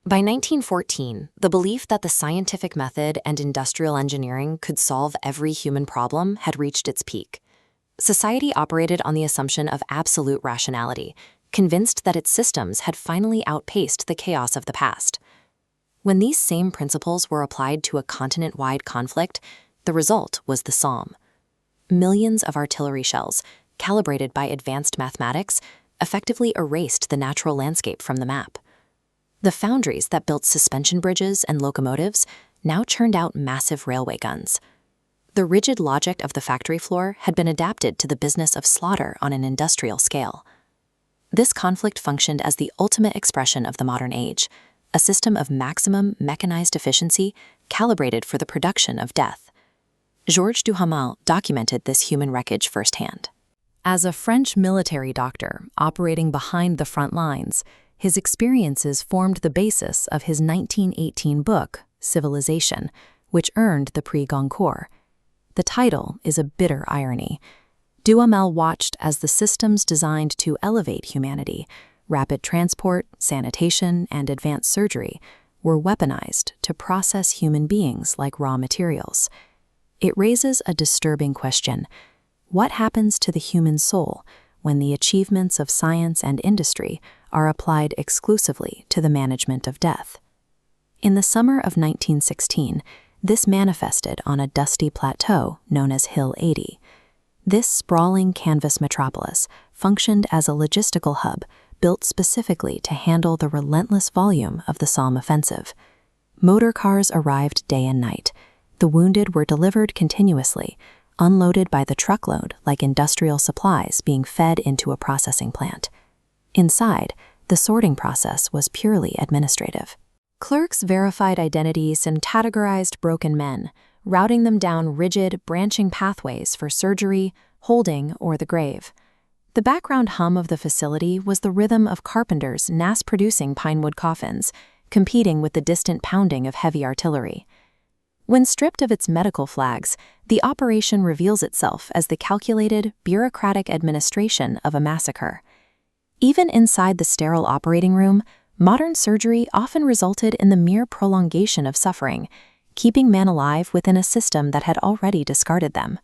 By 1914, the belief that the scientific method and industrial engineering could solve every human problem had reached its peak. Society operated on the assumption of absolute rationality, convinced that its systems had finally outpaced the chaos of the past. When these same principles were applied to a continent-wide conflict, the result was the Somme. Millions of artillery shells, calibrated by advanced mathematics, effectively erased the natural landscape from the map. The foundries that built suspension bridges and locomotives now churned out massive railway guns. The rigid logic of the factory floor had been adapted to the business of slaughter on an industrial scale. This conflict functioned as the ultimate expression of the modern age, a system of maximum mechanized efficiency calibrated for the production of death. Georges Duhamel documented this human wreckage firsthand. As a French military doctor operating behind the front lines, his experiences formed the basis of his 1918 book, Civilization, which earned the Prix Goncourt. The title is a bitter irony. Duhamel watched as the systems designed to elevate humanity, rapid transport, sanitation, and advanced surgery, were weaponized to process human beings like raw materials. It raises a disturbing question. What happens to the human soul when the achievements of science and industry are applied exclusively to the management of death? In the summer of 1916, this manifested on a dusty plateau known as Hill 80. This sprawling canvas metropolis functioned as a logistical hub built specifically to handle the relentless volume of the Somme offensive. Motor cars arrived day and night. The wounded were delivered continuously, unloaded by the truckload like industrial supplies being fed into a processing plant. Inside, the sorting process was purely administrative. Clerks verified identities and categorized broken men, routing them down rigid, branching pathways for surgery, holding, or the grave. The background hum of the facility was the rhythm of carpenters mass-producing pinewood coffins, competing with the distant pounding of heavy artillery. When stripped of its medical flags, the operation reveals itself as the calculated, bureaucratic administration of a massacre. Even inside the sterile operating room, modern surgery often resulted in the mere prolongation of suffering, keeping men alive within a system that had already discarded them.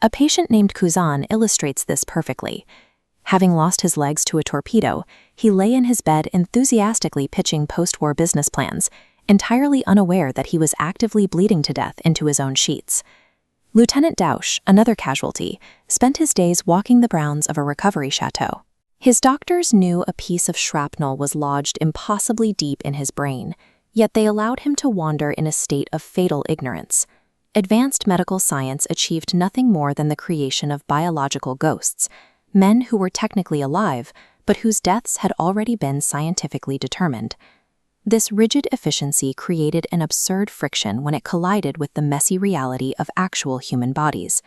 A patient named Cousin illustrates this perfectly. Having lost his legs to a torpedo, he lay in his bed enthusiastically pitching post-war business plans, entirely unaware that he was actively bleeding to death into his own sheets. Lieutenant Dausch, another casualty, spent his days walking the grounds of a recovery chateau. His doctors knew a piece of shrapnel was lodged impossibly deep in his brain, yet they allowed him to wander in a state of fatal ignorance. Advanced medical science achieved nothing more than the creation of biological ghosts, men who were technically alive, but whose deaths had already been scientifically determined. This rigid efficiency created an absurd friction when it collided with the messy reality of actual human bodies.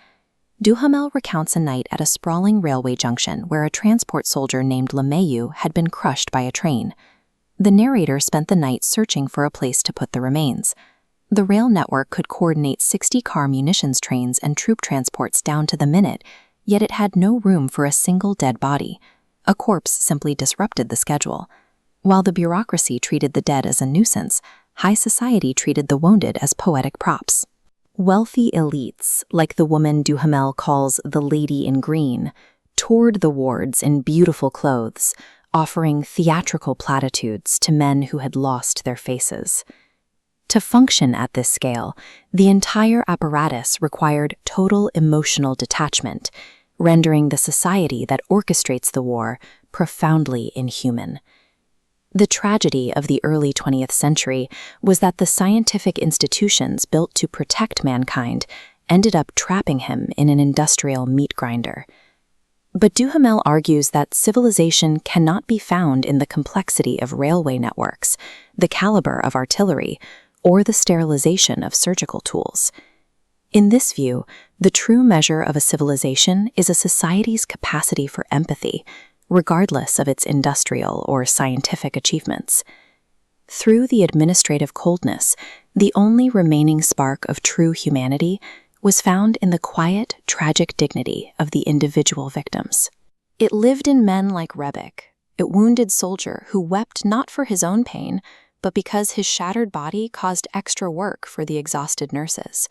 Duhamel recounts a night at a sprawling railway junction where a transport soldier named LeMahieu had been crushed by a train. The narrator spent the night searching for a place to put the remains. The rail network could coordinate 60-car munitions trains and troop transports down to the minute, yet it had no room for a single dead body. A corpse simply disrupted the schedule. While the bureaucracy treated the dead as a nuisance, high society treated the wounded as poetic props. Wealthy elites, like the woman Duhamel calls the Lady in Green, toured the wards in beautiful clothes, offering theatrical platitudes to men who had lost their faces. To function at this scale, the entire apparatus required total emotional detachment, rendering the society that orchestrates the war profoundly inhuman. The tragedy of the early 20th century was that the scientific institutions built to protect mankind ended up trapping him in an industrial meat grinder. But Duhamel argues that civilization cannot be found in the complexity of railway networks, the caliber of artillery, or the sterilization of surgical tools. In this view, the true measure of a civilization is a society's capacity for empathy, regardless of its industrial or scientific achievements. Through the administrative coldness, the only remaining spark of true humanity was found in the quiet, tragic dignity of the individual victims. It lived in men like Rebic, a wounded soldier who wept not for his own pain, but because his shattered body caused extra work for the exhausted nurses.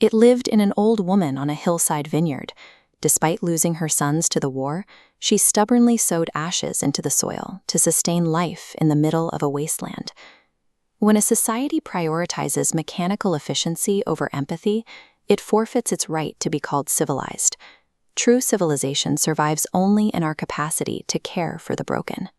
It lived in an old woman on a hillside vineyard. Despite losing her sons to the war, she stubbornly sowed ashes into the soil to sustain life in the middle of a wasteland. When a society prioritizes mechanical efficiency over empathy, it forfeits its right to be called civilized. True civilization survives only in our capacity to care for the broken.